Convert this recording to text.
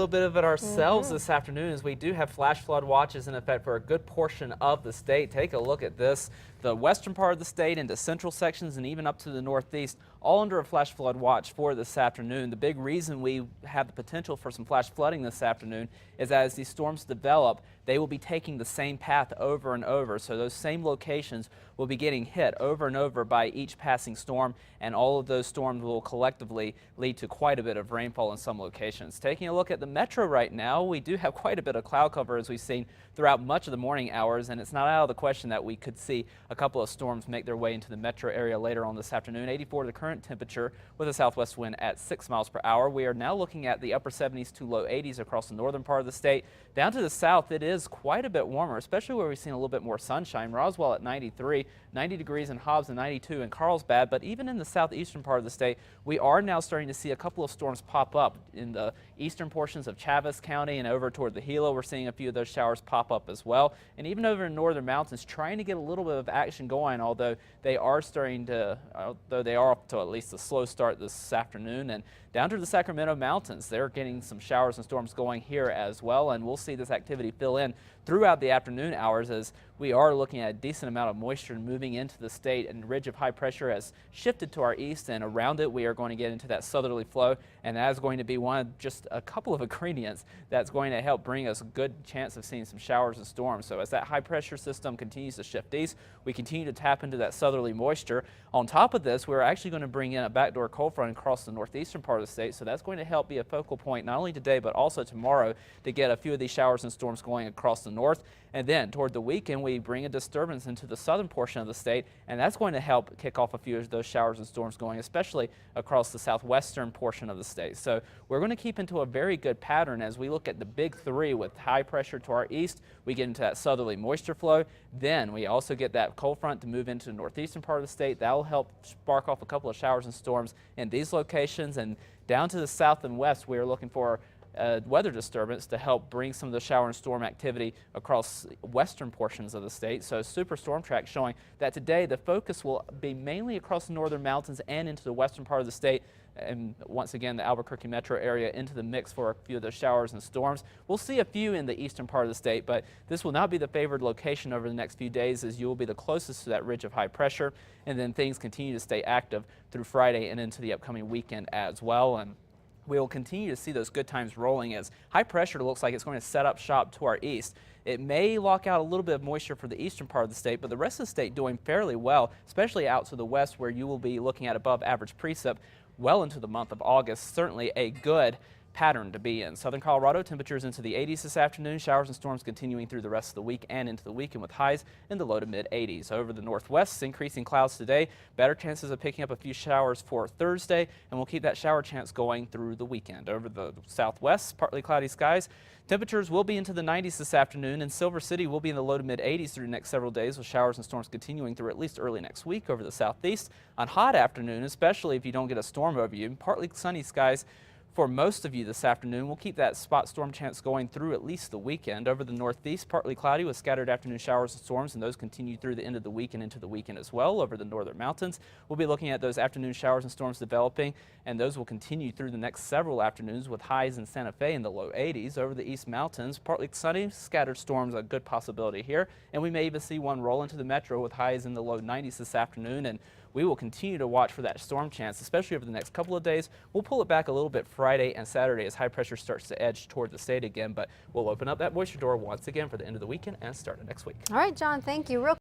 little bit of it ourselves this afternoon, as we do have flash flood watches in effect for a good portion of the state. Take a look at this. The western part of the state into central sections and even up to the northeast, all under a flash flood watch for this afternoon. The big reason we have the potential for some flash flooding this afternoon is that as these storms develop, they will be taking the same path over and over. So those same locations will be getting hit over and over by each passing storm, and all of those storms will collectively lead to quite a bit of rainfall in some locations. Taking a look at the metro right now, we do have quite a bit of cloud cover as we've seen throughout much of the morning hours, and it's not out of the question that we could see a couple of storms make their way into the metro area later on this afternoon. 84 the current temperature with a southwest wind at 6 miles per hour. We are now looking at the upper 70s to low 80s across the northern part of the state. Down to the south, it is quite a bit warmer, especially where we've seen a little bit more sunshine. Roswell at 93, 90 degrees in Hobbs and 92 in Carlsbad. But even in the southeastern part of the state, we are now starting to see a couple of storms pop up in the eastern portions of Chaves County and over toward the Gila. We're seeing a few of those showers pop up as well. And even over in northern mountains, trying to get a little bit of action going, although they are off to at least a slow start this afternoon. And down to the Sacramento mountains, they're getting some showers and storms going here as well, and we'll see this activity fill in throughout the afternoon hours as we are looking at a decent amount of moisture moving into the state, and ridge of high pressure has shifted to our east, and around it we are going to get into that southerly flow, and that is going to be one of just a couple of ingredients that's going to help bring us a good chance of seeing some showers and storms. So as that high pressure system continues to shift east, we continue to tap into that southerly moisture. On top of this, we're actually going to bring in a backdoor cold front across the northeastern part of the state, so that's going to help be a focal point not only today but also tomorrow to get a few of these showers and storms going across the north. And then toward the weekend, we bring a disturbance into the southern portion of the state, and that's going to help kick off a few of those showers and storms going, especially across the southwestern portion of the state. So we're going to keep into a very good pattern as we look at the big three with high pressure to our east. We get into that southerly moisture flow. Then we also get that cold front to move into the northeastern part of the state. That will help spark off a couple of showers and storms in these locations. And down to the south and west, we are looking for weather disturbance to help bring some of the shower and storm activity across western portions of the state. So super storm track showing that today the focus will be mainly across the northern mountains and into the western part of the state. And once again, the Albuquerque metro area into the mix for a few of those showers and storms. We'll see a few in the eastern part of the state, but this will not be the favored location over the next few days, as you will be the closest to that ridge of high pressure. And then things continue to stay active through Friday and into the upcoming weekend as well. And we will continue to see those good times rolling as high pressure looks like it's going to set up shop to our east. It may lock out a little bit of moisture for the eastern part of the state, but the rest of the state doing fairly well, especially out to the west where you will be looking at above average precip well into the month of August. Certainly a good pattern to be in. Southern Colorado temperatures into the 80s this afternoon. Showers and storms continuing through the rest of the week and into the weekend with highs in the low to mid 80s. Over the northwest, increasing clouds today. Better chances of picking up a few showers for Thursday, and we'll keep that shower chance going through the weekend. Over the southwest, partly cloudy skies. Temperatures will be into the 90s this afternoon, and Silver City will be in the low to mid 80s through the next several days, with showers and storms continuing through at least early next week. Over the southeast, on hot afternoon, especially if you don't get a storm over you, partly sunny skies for most of you this afternoon. We'll keep that spot storm chance going through at least the weekend. Over the northeast, partly cloudy with scattered afternoon showers and storms, and those continue through the end of the week and into the weekend as well. Over the northern mountains, we'll be looking at those afternoon showers and storms developing, and those will continue through the next several afternoons with highs in Santa Fe in the low 80s. Over the east mountains, partly sunny, scattered storms a good possibility here, and we may even see one roll into the metro with highs in the low 90s this afternoon. And we will continue to watch for that storm chance, especially over the next couple of days. We'll pull it back a little bit Friday and Saturday as high pressure starts to edge toward the state again, but we'll open up that moisture door once again for the end of the weekend and start of next week. All right, John, thank you. Real